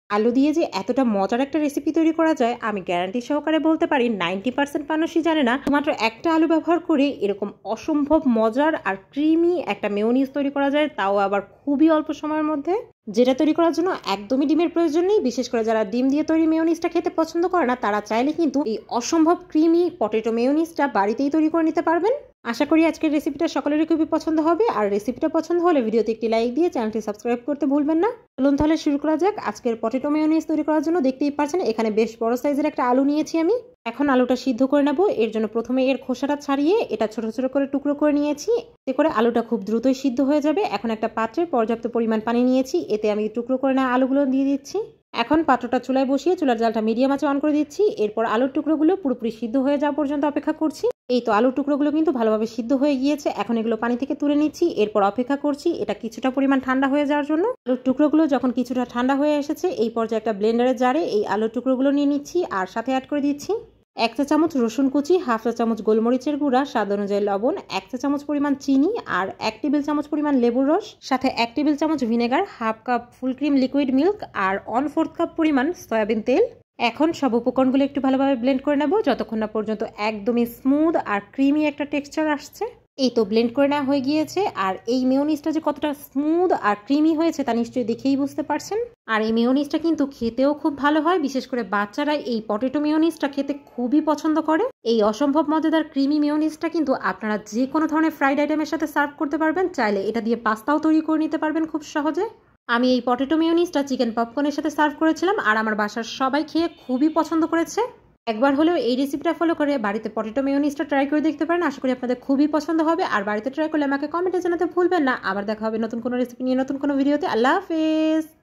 আলু দিয়ে যে এতটা মজার একটা রেসিপি তৈরি করা যায় আমি গ্যারান্টি সহকারে বলতে পারি 90% মানুষই জানে না। মাত্র একটা আলু ব্যবহার করে এরকম অসম্ভব মজার আর ক্রিমি একটা মেয়োনিজ তৈরি করা যায়, তাও আবার খুবই অল্প সময়ের মধ্যে। যেটা তৈরি করার জন্য একদমই ডিমের প্রয়োজন নেই। বিশেষ করে যারা ডিম দিয়ে তৈরি মেয়োনিজটা খেতে পছন্দ করে না তারা চাইলে কিন্তু এই অসম্ভব ক্রিমি পটেটো মেয়োনিজটা বাড়িতেই তৈরি করে নিতে পারবেন। আশা করি আজকের রেসিপিটা সকলেরই খুবই পছন্দ হবে। আর রেসিপিটা পছন্দ হলে ভিডিওতে একটি লাইক দিয়ে চ্যানেলটি সাবস্ক্রাইব করতে ভুলবেন না। চলুন তাহলে শুরু করা যাক। আজকের পটেটো মেয়োনিজ তৈরি করার জন্য দেখতেই পাচ্ছেন এখানে বেশ বড় সাইজের একটা আলু নিয়েছি আমি। এখন আলুটা সিদ্ধ করে নেব। এর জন্য প্রথমে এর খোসাটা ছাড়িয়ে এটা ছোট ছোট করে টুকরো করে নিয়েছি। এতে করে আলুটা খুব দ্রুতই সিদ্ধ হয়ে যাবে। এখন একটা পাত্রে পর্যাপ্ত পরিমাণ পানি নিয়েছি, এতে আমি টুকরো করে নেওয়া আলুগুলো দিয়ে দিচ্ছি। এখন পাত্রটা চুলায় বসিয়ে চুলার জালটা মিডিয়াম আঁচে অন করে দিচ্ছি। এরপর আলুর টুকরোগুলো পুরোপুরি সিদ্ধ হয়ে যাওয়া পর্যন্ত অপেক্ষা করছি। এই তো আলুর টুকরোগুলো কিন্তু ভালোভাবে সিদ্ধ হয়ে গিয়েছে। এখন এগুলো পানি থেকে তুলে নিচ্ছি। এরপর অপেক্ষা করছি এটা কিছুটা পরিমাণ ঠান্ডা হয়ে যাওয়ার জন্য। আলুর টুকরোগুলো যখন কিছুটা ঠান্ডা হয়ে এসেছে এই পর্যায়ে একটা ব্লেন্ডারের জারে এই আলুর টুকরোগুলো নিয়ে নিচ্ছি আর সাথে অ্যাড করে দিচ্ছি 1 চা চামচ রসুন কুচি, হাফ চা চামচ গোলমরিচের গুঁড়া, স্বাদ অনুযায়ী লবণ, 1 চা চামচ পরিমাণ চিনি আর 1 টেবিল চামচ পরিমাণ লেবুর রস, সাথে 1 টেবিল চামচ ভিনেগার, half cup full cream liquid milk আর 1/4 কাপ পরিমাণ সয়াবিন তেল। এখন সব উপকরণগুলো একটু ভালোভাবে ব্লেন্ড করে নেব যতক্ষণ না পর্যন্ত একদমই স্মুথ আর ক্রিমি একটা টেক্সচার আসছে। এই তো ব্লেন্ড করে নেওয়া হয়ে গিয়েছে। আর এই মেয়োনিজটা যে কতটা স্মুথ আর ক্রিমি হয়েছে তা নিশ্চয়ই দেখেই বুঝতে পারছেন। আর এই মেয়োনিজটা কিন্তু খেতেও খুব ভালো হয়। বিশেষ করে বাচ্চারা এই পটেটো মেয়োনিজটা খেতে খুবই পছন্দ করে। এই অসম্ভব মজাদার ক্রিমি মেয়োনিজটা কিন্তু আপনারা যে কোনো ধরনের ফ্রাইড আইটেমের সাথে সার্ভ করতে পারবেন। চাইলে এটা দিয়ে পাস্তাও তৈরি করে নিতে পারবেন খুব সহজে। আমি এই পটেটো মেয়োনিজটা চিকেন পপকর্নের সাথে সার্ভ করেছিলাম আর আমার বাসার সবাই খেয়ে খুবই পছন্দ করেছে। একবার হলেও এই রেসিপিটা ফলো করে বাড়িতে পটেটো মেয়োনিজটা ট্রাই করে দেখতে পারেন। আশা করি আপনাদের খুবই পছন্দ হবে। আর বাড়িতে ট্রাই করলে আমাকে কমেন্টে জানাতে ভুলবেন না। আবার দেখা হবে নতুন কোনো রেসিপি নিয়ে নতুন কোনো ভিডিওতে। আল্লাহ হাফেজ।